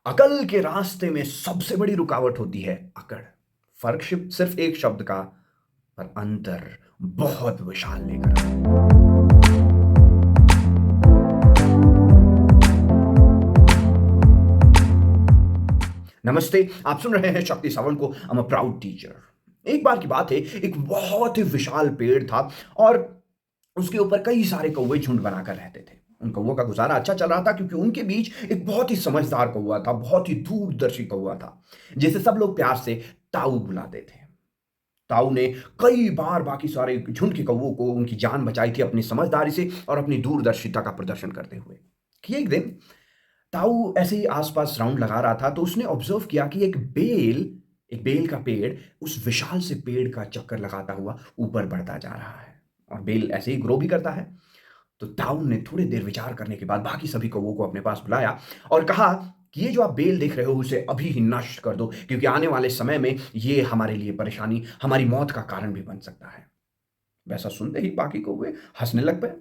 अकल के रास्ते में सबसे बड़ी रुकावट होती है अकड़। फर्क सिर्फ एक शब्द का, पर अंतर बहुत विशाल लेकर आता है। नमस्ते, आप सुन रहे हैं शक्ति सावंत को। I am a proud teacher. एक बार की बात है, एक बहुत ही विशाल पेड़ था और उसके ऊपर कई सारे कौवे झुंड बनाकर रहते थे। उन कौवों का गुजारा अच्छा चल रहा था क्योंकि उनके बीच एक बहुत ही समझदार कौवा था, बहुत ही दूरदर्शी कौवा था, जिसे सब लोग प्यार से ताऊ बुलाते थे। ताऊ ने कई बार बाकी सारे झुंड के कौवों को उनकी जान बचाई थी अपनी समझदारी से और अपनी दूरदर्शिता का प्रदर्शन करते हुए। कि एक दिन ताऊ ऐसे ही आसपास राउंड लगा रहा था तो उसने ऑब्जर्व किया कि एक बेल का पेड़ उस विशाल से पेड़ का चक्कर लगाता हुआ ऊपर बढ़ता जा रहा है। और बेल ऐसे ही ग्रो भी करता है। तो ताऊ ने थोड़ी देर विचार करने के बाद बाकी सभी कौवों को अपने पास बुलाया और कहा कि ये जो आप बेल देख रहे हो उसे अभी ही नष्ट कर दो, क्योंकि आने वाले समय में ये हमारे लिए परेशानी, हमारी मौत का कारण भी बन सकता है। वैसा सुनते ही बाकी कौवे हंसने लग गए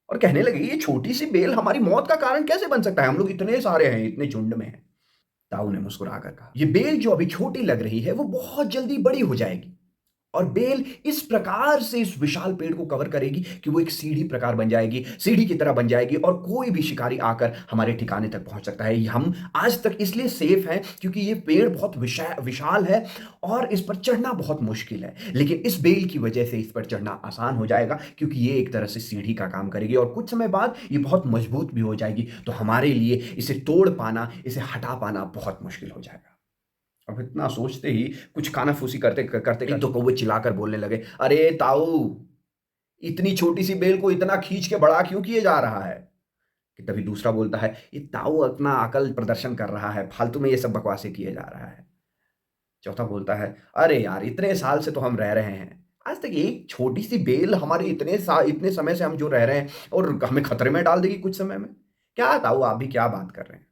और कहने लगे, ये छोटी सी बेल हमारी मौत का कारण कैसे बन सकता है, हम लोग इतने सारे हैं, इतने झुंड में हैं। ताऊ ने मुस्कुराकर कहा, ये बेल जो अभी छोटी लग रही है वो बहुत जल्दी बड़ी हो जाएगी और बेल इस प्रकार से इस विशाल पेड़ को कवर करेगी कि वो एक सीढ़ी प्रकार बन जाएगी, सीढ़ी की तरह बन जाएगी और कोई भी शिकारी आकर हमारे ठिकाने तक पहुंच सकता है। हम आज तक इसलिए सेफ हैं क्योंकि ये पेड़ बहुत विशाल है और इस पर चढ़ना बहुत मुश्किल है, लेकिन इस बेल की वजह से इस पर चढ़ना आसान हो जाएगा क्योंकि ये एक तरह से सीढ़ी का काम करेगी और कुछ समय बाद ये बहुत मजबूत भी हो जाएगी। तो हमारे लिए इसे तोड़ पाना, इसे हटा पाना बहुत मुश्किल हो जाएगा। अब इतना सोचते ही कुछ कानाफूसी करते करते एक दो कौवे चिल्लाकर बोलने लगे, अरे ताऊ, इतनी छोटी सी बेल को इतना खींच के बड़ा क्यों किए जा रहा है। कि तभी दूसरा बोलता है, ये ताऊ अपना अकल प्रदर्शन कर रहा है, फालतू में ये सब बकवासें किए जा रहा है। चौथा बोलता है, अरे यार, इतने साल से तो हम रह रहे हैं, आज तक एक छोटी सी बेल हमारे इतने समय से हम जो रह रहे हैं और हमें खतरे में डाल देगी कुछ समय में। क्या ताऊ, आप भी क्या बात कर रहे हैं।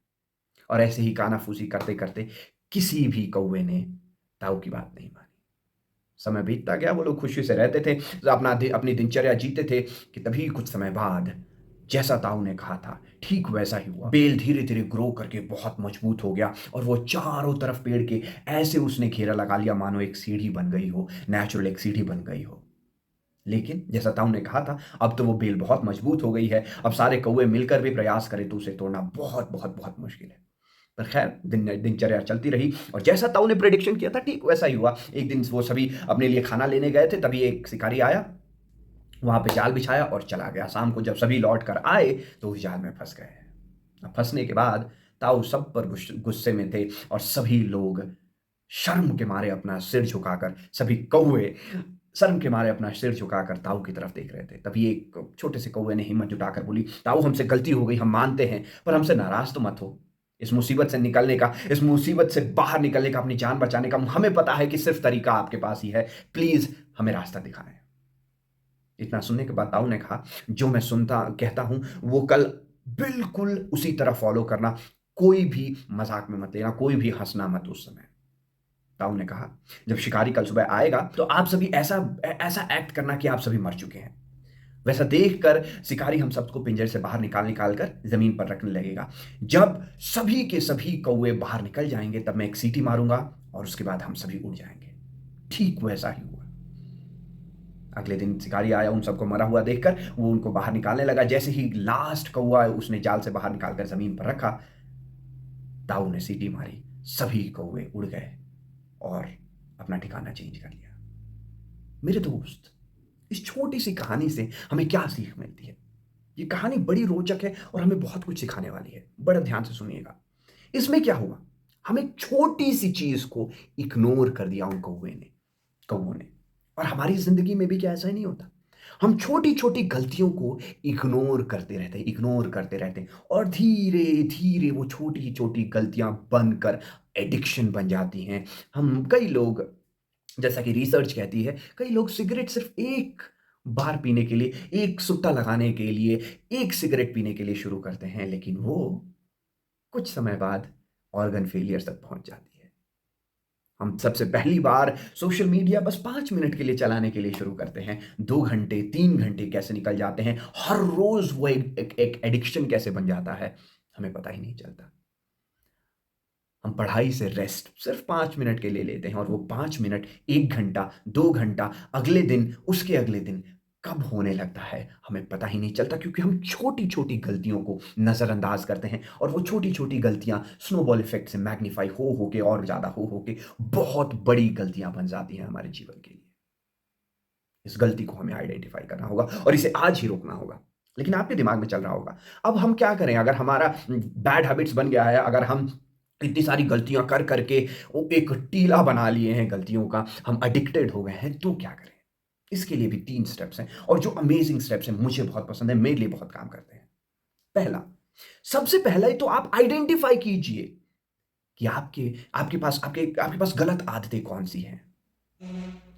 और ऐसे ही कानाफूसी करते करते किसी भी कौवे ने ताऊ की बात नहीं मानी। समय बीतता गया, वो लोग खुशी से रहते थे, अपनी दिनचर्या जीते थे कि तभी कुछ समय बाद जैसा ताऊ ने कहा था ठीक वैसा ही हुआ। बेल धीरे धीरे ग्रो करके बहुत मजबूत हो गया और वो चारों तरफ पेड़ के ऐसे उसने घेरा लगा लिया मानो एक सीढ़ी बन गई हो, नेचुरल एक सीढ़ी बन गई हो। लेकिन जैसा ताऊ ने कहा था, अब तो वो बेल बहुत मजबूत हो गई है, अब सारे कौवे मिलकर भी प्रयास करें तो उसे तोड़ना बहुत बहुत बहुत मुश्किल है। पर खैर दिनचर्या चलती रही और जैसा ताऊ ने प्रेडिक्शन किया था ठीक वैसा ही हुआ। एक दिन वो सभी अपने लिए खाना लेने गए थे, तभी एक शिकारी आया, वहां पे जाल बिछाया और चला गया। शाम को जब सभी लौट कर आए तो उस जाल में फंस गए। अब फंसने के बाद ताऊ सब पर गुस्से में थे और सभी लोग शर्म के मारे अपना सिर झुकाकर, सभी कौवे शर्म के मारे अपना सिर झुकाकर ताऊ की तरफ देख रहे थे। तभी एक छोटे से कौवे ने हिम्मत जुटाकर बोली, ताऊ, हमसे गलती हो गई, हम मानते हैं, पर हमसे नाराज तो मत हो। इस मुसीबत से बाहर निकलने का, अपनी जान बचाने का हमें पता है कि सिर्फ तरीका आपके पास ही है, प्लीज हमें रास्ता दिखाएं। इतना सुनने के बाद ताऊ ने कहा, जो मैं सुनता कहता हूं वो कल बिल्कुल उसी तरह फॉलो करना, कोई भी मजाक में मत लेना, कोई भी हंसना मत उस समय। ताऊ ने कहा, जब शिकारी कल सुबह आएगा तो आप सभी ऐसा ऐसा एक्ट करना कि आप सभी मर चुके हैं। वैसा देखकर शिकारी हम सबको पिंजरे से बाहर निकाल निकाल कर जमीन पर रखने लगेगा। जब सभी के सभी कौवे बाहर निकल जाएंगे तब मैं एक सीटी मारूंगा और उसके बाद हम सभी उड़ जाएंगे। ठीक वैसा ही हुआ। अगले दिन शिकारी आया, उन सबको मरा हुआ देखकर वो उनको बाहर निकालने लगा। जैसे ही लास्ट कौवा उसने जाल से बाहर निकालकर जमीन पर रखा, ताऊ ने सीटी मारी, सभी कौवे उड़ गए और अपना ठिकाना चेंज कर लिया। मेरे दोस्त, इस छोटी सी कहानी से हमें क्या सीख मिलती है? ये कहानी बड़ी रोचक है और हमें बहुत कुछ सिखाने वाली है। बड़ा ध्यान से सुनिएगा। इसमें क्या हुआ, हम एक छोटी सी चीज को इग्नोर कर दिया उन कौवों ने। और हमारी जिंदगी में भी क्या ऐसा ही नहीं होता? हम छोटी छोटी गलतियों को इग्नोर करते रहते और धीरे धीरे वो छोटी छोटी गलतियां बनकर एडिक्शन बन जाती हैं। हम कई लोग, जैसा कि रिसर्च कहती है, कई लोग सिगरेट सिर्फ एक बार पीने के लिए, एक सुट्टा लगाने के लिए, एक सिगरेट पीने के लिए शुरू करते हैं, लेकिन वो कुछ समय बाद ऑर्गन फेलियर तक पहुंच जाती है। हम सबसे पहली बार सोशल मीडिया बस 5 मिनट के लिए चलाने के लिए शुरू करते हैं, 2 घंटे 3 घंटे कैसे निकल जाते हैं, हर रोज वो एक एडिक्शन कैसे बन जाता है, हमें पता ही नहीं चलता। हम पढ़ाई से रेस्ट सिर्फ 5 मिनट के लिए लेते हैं और वो 5 मिनट 1 घंटा 2 घंटा अगले दिन उसके अगले दिन कब होने लगता है हमें पता ही नहीं चलता, क्योंकि हम छोटी छोटी गलतियों को नज़रअंदाज करते हैं और वो छोटी छोटी गलतियां स्नोबॉल इफेक्ट से मैग्नीफाई हो के और ज़्यादा हो के बहुत बड़ी गलतियां बन जाती हैं हमारे जीवन के लिए। इस गलती को हमें आइडेंटिफाई करना होगा और इसे आज ही रोकना होगा। लेकिन आपके दिमाग में चल रहा होगा, अब हम क्या करें अगर हमारा बैड हैबिट्स बन गया है, अगर हम इतनी सारी गलतियां कर करके वो एक टीला बना लिए हैं गलतियों का, हम एडिक्टेड हो गए हैं, तो क्या करें? इसके लिए भी 3 स्टेप्स हैं और जो अमेजिंग स्टेप्स हैं, मुझे बहुत पसंद है, मेरे लिए बहुत काम करते हैं। पहला, सबसे पहला ही तो आप आइडेंटिफाई कीजिए कि आपके आपके पास गलत आदतें कौन-सी हैं।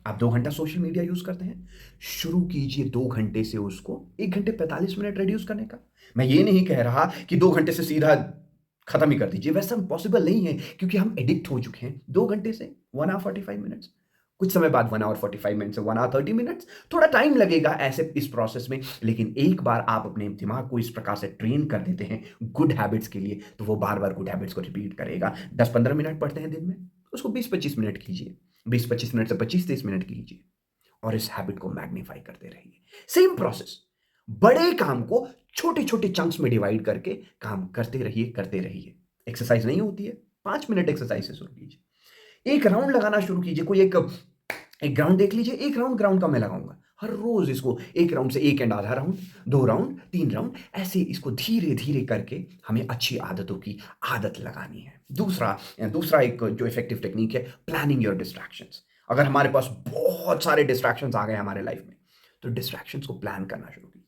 आप 2 घंटा सोशल मीडिया यूज़ करते हैं, शुरू कीजिए 2 घंटे से उसको 1 घंटे 45 मिनट रिड्यूस करने का। मैं ये नहीं कह रहा कि 2 घंटे से सीधा खत्म ही कर दीजिए, वैसा पॉसिबल नहीं है क्योंकि हम एडिक्ट हो चुके हैं। 2 घंटे से 1 ऑवर 45 मिनट्स, कुछ समय बाद 1 ऑवर 45 मिनट्स से 1 ऑवर 30 मिनट्स, थोड़ा टाइम लगेगा ऐसे इस प्रोसेस में, लेकिन एक बार आप अपने दिमाग को इस प्रकार से ट्रेन कर देते हैं गुड हैबिट्स के लिए, तो वो बार-बार गुड हैबिट्स को रिपीट करेगा। 10-15 मिनट पढ़ते हैं दिन में, उसको 20-25 मिनट कीजिए, 20-25 मिनट से 25-30 मिनट कीजिए और इस हैबिट को मैग्नीफाई करते रहिए। सेम प्रोसेस, बड़े काम को छोटे-छोटे चंक्स में डिवाइड करके काम करते रहिए। एक्सरसाइज नहीं होती है, 5 मिनट एक्सरसाइज से शुरू कीजिए। एक राउंड लगाना शुरू कीजिए, कोई एक ग्राउंड देख लीजिए, 1 राउंड ग्राउंड का मैं लगाऊँगा। हर रोज़ इसको 1 राउंड से 1 एंड आधा राउंड, 2 राउंड, 3 राउंड, ऐसे इसको धीरे-धीरे करके हमें अच्छी आदतों की आदत लगानी है। दूसरा एक जो इफेक्टिव टेक्नीक है, प्लानिंग योर डिस्ट्रैक्शंस। अगर हमारे पास बहुत सारे डिस्ट्रैक्शंस आ गए हमारे लाइफ में, तो डिस्ट्रैक्शंस को प्लान करना शुरू कीजिए।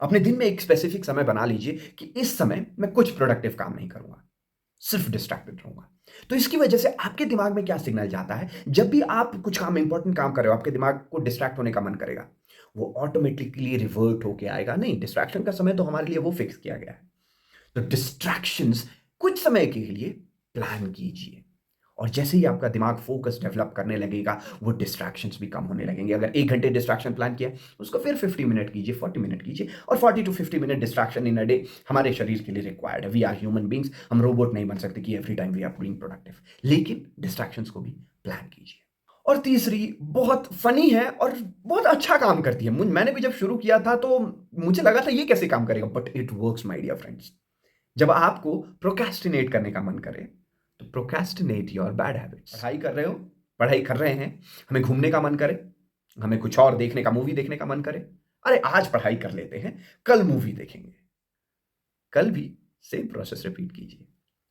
अपने दिन में एक स्पेसिफिक समय बना लीजिए कि इस समय मैं कुछ प्रोडक्टिव काम नहीं करूँगा, सिर्फ डिस्ट्रैक्टेड रहूँगा। तो इसकी वजह से आपके दिमाग में क्या सिग्नल जाता है, जब भी आप कुछ काम इंपॉर्टेंट काम कर रहे हो, आपके दिमाग को डिस्ट्रैक्ट होने का मन करेगा, वो ऑटोमेटिकली रिवर्ट होके आएगा, नहीं डिस्ट्रैक्शन का समय तो हमारे लिए वो फिक्स किया गया है। तो डिस्ट्रैक्शंस कुछ समय के लिए प्लान कीजिए और जैसे ही आपका दिमाग फोकस डेवलप करने लगेगा, वो डिस्ट्रैक्शंस भी कम होने लगेंगे। अगर 1 घंटे डिस्ट्रैक्शन प्लान किया, उसको फिर 50 मिनट कीजिए, 40 मिनट कीजिए और 40 to 50 minute distraction in a day हमारे शरीर के लिए रिक्वायर्ड है। वी आर ह्यूमन बीइंग्स, हम रोबोट नहीं बन सकते कि every time we are being productive, लेकिन डिस्ट्रैक्शंस को भी प्लान कीजिए। और तीसरी बहुत फनी है और बहुत अच्छा काम करती है। मैंने भी जब शुरू किया था तो मुझे लगा था ये कैसे काम करेगा, but it works my dear friends. जब आपको प्रोक्रेस्टिनेट करने का मन करे, तो प्रोक्रेस्टिनेट योर बैड हैबिट्स। पढ़ाई कर रहे हो, पढ़ाई कर रहे हैं, हमें घूमने का मन करे, हमें कुछ और देखने का, मूवी देखने का मन करे, अरे आज पढ़ाई कर लेते हैं, कल मूवी देखेंगे। कल भी सेम प्रोसेस रिपीट कीजिए।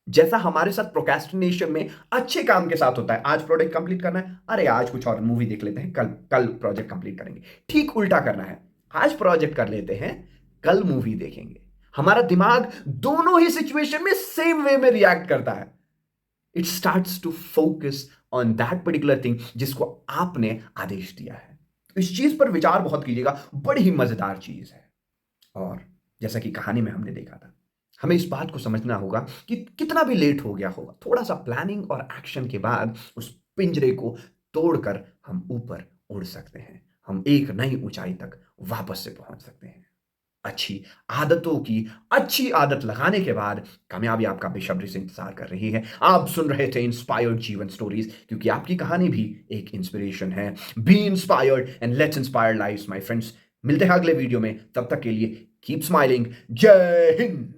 जैसा हमारे साथ प्रोक्रेस्टिनेशन में अच्छे काम के साथ होता है, आज प्रोजेक्ट कंप्लीट करना है, अरे आज कुछ और मूवी देख लेते हैं, कल कल प्रोजेक्ट कंप्लीट करेंगे। ठीक उल्टा करना है, आज प्रोजेक्ट कर लेते हैं, कल मूवी देखेंगे। हमारा दिमाग दोनों ही सिचुएशन में सेम वे में रिएक्ट करता है। It starts to focus on that particular thing जिसको आपने आदेश दिया है। इस चीज पर विचार बहुत कीजिएगा, बड़ी ही मजेदार चीज है। और जैसा कि कहानी में हमने देखा था, हमें इस बात को समझना होगा कि कितना भी लेट हो गया होगा, थोड़ा सा प्लानिंग और एक्शन के बाद उस पिंजरे को तोड़कर हम ऊपर उड़ सकते हैं, हम एक नई ऊंचाई तक वापस से पहुंच सकते हैं। अच्छी आदतों की अच्छी आदत लगाने के बाद कामयाबी आपका बेसब्री से इंतजार कर रही है। आप सुन रहे थे इंस्पायर्ड जीवन स्टोरीज, क्योंकि आपकी कहानी भी एक इंस्पिरेशन है। B inspired and let's inspire lives my friends. मिलते हैं अगले वीडियो में, तब तक के लिए कीप स्माइलिंग। जय हिंद।